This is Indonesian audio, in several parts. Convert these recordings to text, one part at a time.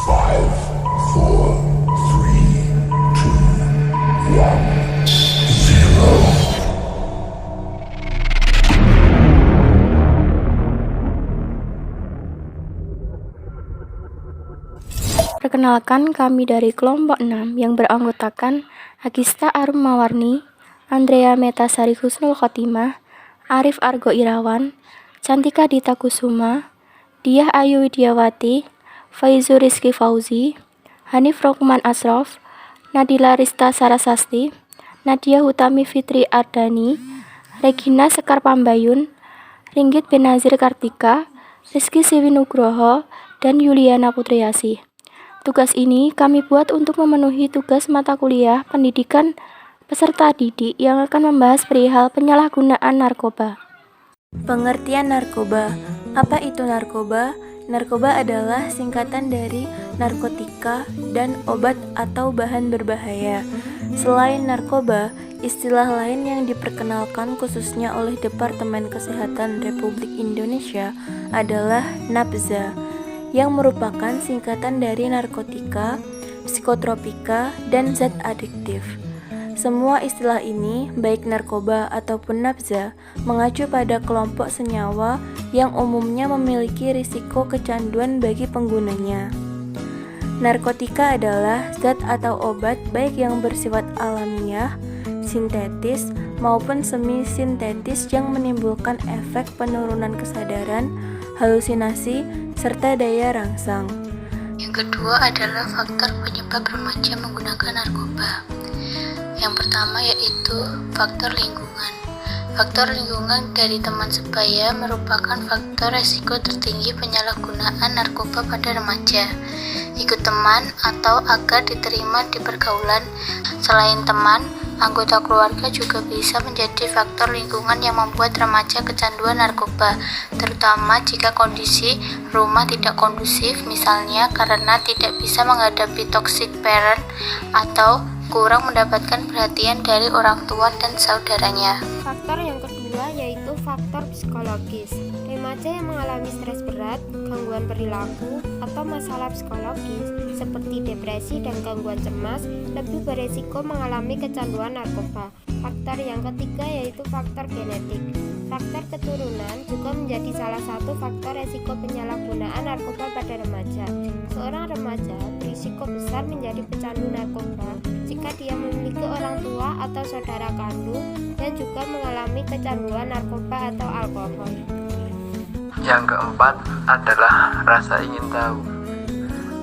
Five, four, three, two, one, zero. Perkenalkan, kami dari kelompok 6 yang beranggotakan Agista Arum Mawarni, Andrea Metasari Husnul Khotimah, Arif Argo Irawan, Cantika Dita Kusuma, Diah Ayu Widiawati, Faizu Rizky Fauzi, Hanif Rokman Asrof, Nadila Rista Sarasasti, Nadia Hutami Fitri Ardani, Regina Sekar Pambayun, Ringgit Benazir Kartika, Rizky Siwi Nugroho, dan Yuliana Putriasih. Tugas ini kami buat untuk memenuhi tugas mata kuliah pendidikan peserta didik yang akan membahas perihal penyalahgunaan narkoba. Pengertian narkoba. Apa itu narkoba? Narkoba adalah singkatan dari narkotika dan obat atau bahan berbahaya. Selain narkoba, istilah lain yang diperkenalkan khususnya oleh Departemen Kesehatan Republik Indonesia adalah nabza, yang merupakan singkatan dari narkotika, psikotropika, dan zat adiktif. Semua istilah ini, baik narkoba ataupun nabza, mengacu pada kelompok senyawa yang umumnya memiliki risiko kecanduan bagi penggunanya. Narkotika adalah zat atau obat baik yang bersifat alamiah, sintetis, maupun semi-sintetis yang menimbulkan efek penurunan kesadaran, halusinasi, serta daya rangsang. Yang kedua adalah faktor penyebab remaja menggunakan narkoba. Yang pertama yaitu faktor lingkungan. Faktor lingkungan dari teman sebaya merupakan faktor resiko tertinggi penyalahgunaan narkoba pada remaja. Ikut teman atau agar diterima di pergaulan. Selain teman, anggota keluarga juga bisa menjadi faktor lingkungan yang membuat remaja kecanduan narkoba, terutama jika kondisi rumah tidak kondusif, misalnya karena tidak bisa menghadapi toxic parent atau kurang mendapatkan perhatian dari orang tua dan saudaranya. Faktor yang kedua yaitu faktor psikologis. Remaja yang mengalami stres berat, gangguan perilaku, atau masalah psikologis seperti depresi dan gangguan cemas lebih beresiko mengalami kecanduan narkoba. Faktor yang ketiga yaitu faktor genetik. Faktor keturunan juga menjadi salah satu faktor resiko penyalahgunaan narkoba pada remaja. Seorang remaja berisiko besar menjadi pecandu narkoba jika dia memiliki orang tua atau saudara kandung dan juga mengalami kecanduan narkoba atau alkohol. Yang keempat adalah rasa ingin tahu.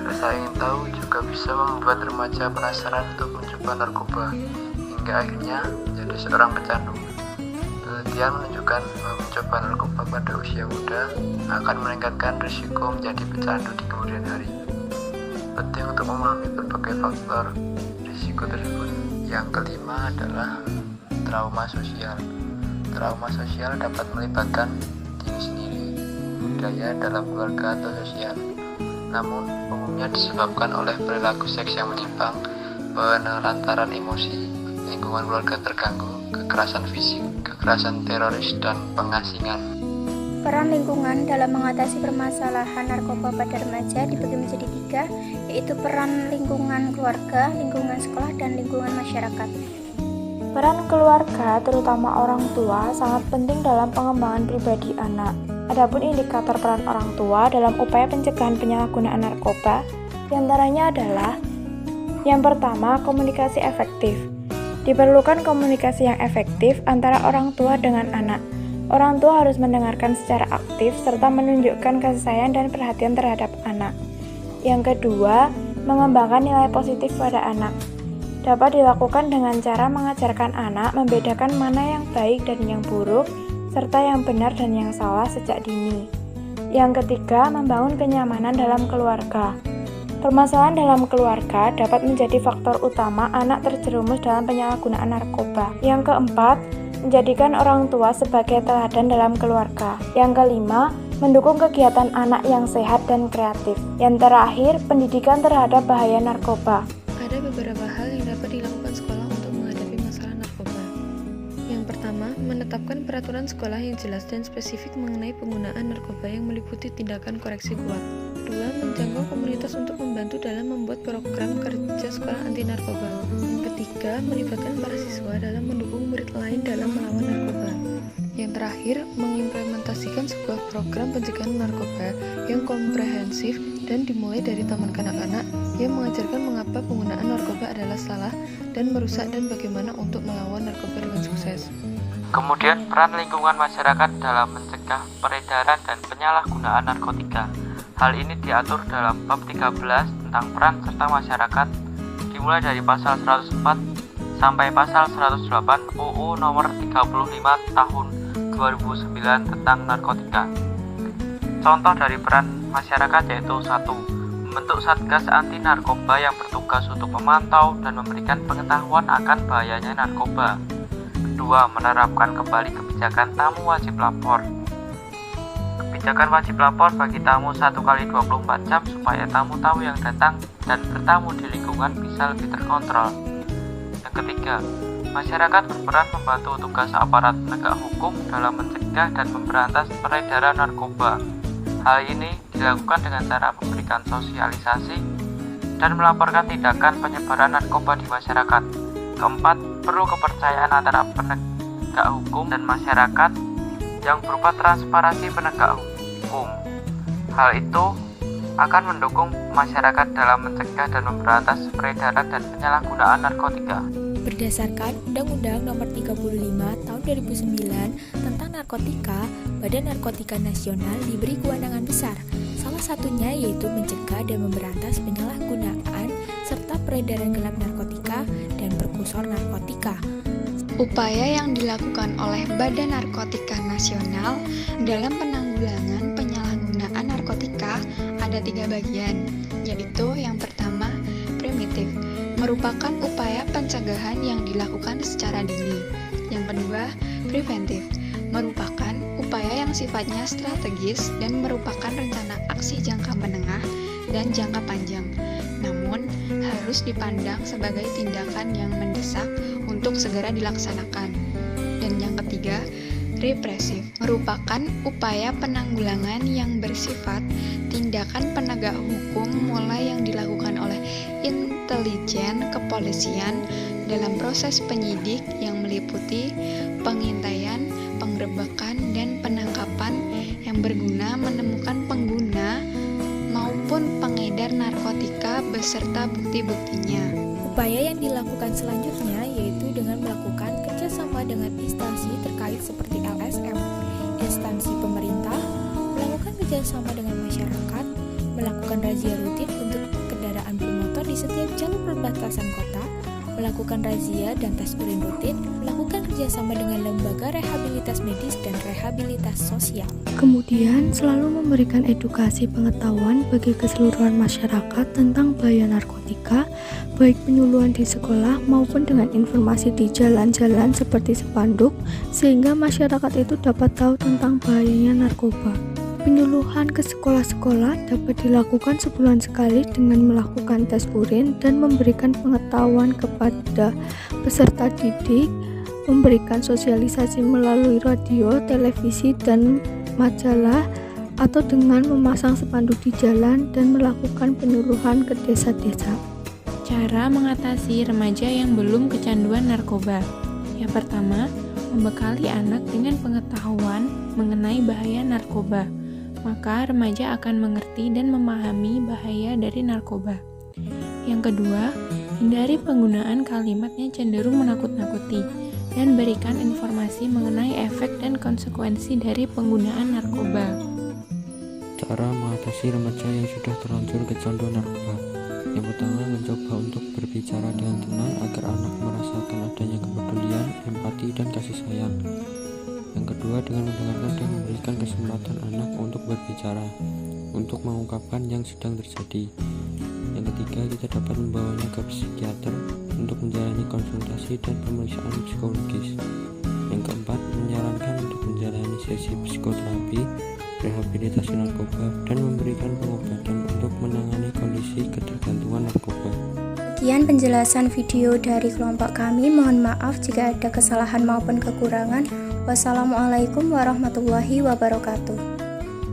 Rasa ingin tahu juga bisa membuat remaja penasaran untuk mencoba narkoba hingga akhirnya menjadi seorang pecandu. Penelitian menunjukkan bahwa mencoba narkoba pada usia muda akan meningkatkan risiko menjadi pecandu di kemudian hari. Penting untuk memahami berbagai faktor risiko tersebut. Yang kelima adalah trauma sosial. Trauma sosial dapat melibatkan diri sendiri, budaya dalam keluarga atau sosial. Namun, umumnya disebabkan oleh perilaku seks yang menyimpang, penelantaran emosi, lingkungan keluarga terganggu, kekerasan fisik, kekerasan teroris, dan pengasingan. Peran lingkungan dalam mengatasi permasalahan narkoba pada remaja dibagi menjadi 3, yaitu peran lingkungan keluarga, lingkungan sekolah, dan lingkungan masyarakat. Peran keluarga, terutama orang tua, sangat penting dalam pengembangan pribadi anak. Adapun indikator peran orang tua dalam upaya pencegahan penyalahgunaan narkoba, diantaranya adalah: yang pertama, komunikasi efektif. Diperlukan komunikasi yang efektif antara orang tua dengan anak. Orang tua harus mendengarkan secara aktif serta menunjukkan kasih sayang dan perhatian terhadap anak. Yang kedua, mengembangkan nilai positif pada anak. Dapat dilakukan dengan cara mengajarkan anak membedakan mana yang baik dan yang buruk, serta yang benar dan yang salah sejak dini. Yang ketiga, membangun kenyamanan dalam keluarga. Permasalahan dalam keluarga dapat menjadi faktor utama anak terjerumus dalam penyalahgunaan narkoba. Yang keempat, menjadikan orang tua sebagai teladan dalam keluarga. Yang kelima, mendukung kegiatan anak yang sehat dan kreatif. Yang terakhir, pendidikan terhadap bahaya narkoba. Ada beberapa hal yang dapat dilakukan sekolah untuk menghadapi masalah narkoba. Yang pertama, menetapkan peraturan sekolah yang jelas dan spesifik mengenai penggunaan narkoba yang meliputi tindakan koreksi kuat. kedua, menjangkau komunitas untuk membantu dalam membuat program kerja sekolah anti narkoba. Yang ketiga, melibatkan para siswa dalam mendukung murid lain dalam melawan narkoba. Yang terakhir, mengimplementasikan sebuah program pencegahan narkoba yang komprehensif dan dimulai dari taman kanak-kanak yang mengajarkan mengapa penggunaan narkoba adalah salah dan merusak dan bagaimana untuk melawan narkoba dengan sukses. Kemudian peran lingkungan masyarakat dalam mencegah peredaran dan penyalahgunaan narkotika. Hal ini diatur dalam bab 13 tentang peran serta masyarakat, dimulai dari pasal 104 sampai pasal 108 UU nomor 35 tahun 2009 tentang narkotika. Contoh dari peran masyarakat yaitu 1. Membentuk Satgas Anti Narkoba yang bertugas untuk memantau dan memberikan pengetahuan akan bahayanya narkoba. 2. Menerapkan kembali kebijakan tamu wajib lapor. Kebijakan wajib lapor bagi tamu 1 kali 24 jam supaya tamu-tamu yang datang dan bertamu di lingkungan bisa lebih terkontrol. Yang ketiga, masyarakat berperan membantu tugas aparat penegak hukum dalam mencegah dan memberantas peredaran narkoba. Hal ini dilakukan dengan cara memberikan sosialisasi dan melaporkan tindakan penyebaran narkoba di masyarakat. Keempat, perlu kepercayaan antara penegak hukum dan masyarakat yang berupa transparansi penegak hukum. Hal itu akan mendukung masyarakat dalam mencegah dan memberantas peredaran dan penyalahgunaan narkotika. Berdasarkan Undang-Undang Nomor 35 Tahun 2009 tentang narkotika, Badan Narkotika Nasional diberi kewenangan besar. Salah satunya yaitu mencegah dan memberantas penyalahgunaan serta peredaran gelap narkotika dan prekursor narkotika. Upaya yang dilakukan oleh Badan Narkotika Nasional dalam penanggulangan penyalahgunaan narkotika ada 3 bagian, yaitu yang pertama, primitif, merupakan upaya pencegahan yang dilakukan secara dini. Yang kedua, preventif, merupakan upaya yang sifatnya strategis dan merupakan rencana aksi jangka menengah dan jangka panjang, namun harus dipandang sebagai tindakan yang mendesak untuk segera dilaksanakan. Dan yang ketiga, represif, merupakan upaya penanggulangan yang bersifat tindakan penegak hukum mulai yang dilakukan oleh intelijen kepolisian dalam proses penyidik yang meliputi pengintaian, penggerebekan, dan penangkapan yang berguna menemukan pengguna maupun pengedar narkotika beserta bukti-buktinya. Upaya yang dilakukan selanjutnya yaitu dengan melakukan kerjasama dengan instansi terkait seperti LSM, instansi pemerintah, melakukan kerjasama dengan masyarakat, melakukan razia rutin untuk kendaraan bermotor di setiap jalur perbatasan kota, melakukan razia dan tes urin rutin, melakukan kerjasama dengan lembaga rehabilitas medis dan rehabilitas sosial. Kemudian selalu memberikan edukasi pengetahuan bagi keseluruhan masyarakat tentang bahaya narkotika, baik penyuluhan di sekolah maupun dengan informasi di jalan-jalan seperti spanduk, sehingga masyarakat itu dapat tahu tentang bahayanya narkoba. Penyuluhan ke sekolah-sekolah dapat dilakukan sebulan sekali dengan melakukan tes urin dan memberikan pengetahuan kepada peserta didik, memberikan sosialisasi melalui radio, televisi, dan majalah, atau dengan memasang spanduk di jalan dan melakukan penyuluhan ke desa-desa. Cara mengatasi remaja yang belum kecanduan narkoba. Yang pertama, membekali anak dengan pengetahuan mengenai bahaya narkoba. Maka remaja akan mengerti dan memahami bahaya dari narkoba. Yang kedua, hindari penggunaan kalimat yang cenderung menakut-nakuti dan berikan informasi mengenai efek dan konsekuensi dari penggunaan narkoba. Cara mengatasi remaja yang sudah terlanjur kecanduan narkoba. Yang pertama, mencoba untuk berbicara dengan tenang agar anak merasakan adanya kepedulian, empati, dan kasih sayang. Yang kedua, dengan mendengarkan dan memberikan kesempatan anak untuk berbicara, untuk mengungkapkan yang sedang terjadi. Yang ketiga, kita dapat membawanya ke psikiater untuk menjalani konsultasi dan pemeriksaan psikologis. Yang keempat, menyarankan untuk menjalani sesi psikoterapi, rehabilitasi narkoba, dan memberikan pengobatan untuk menangani kondisi ketergantungan narkoba. Sekian penjelasan video dari kelompok kami. Mohon maaf jika ada kesalahan maupun kekurangan. Wassalamualaikum warahmatullahi wabarakatuh.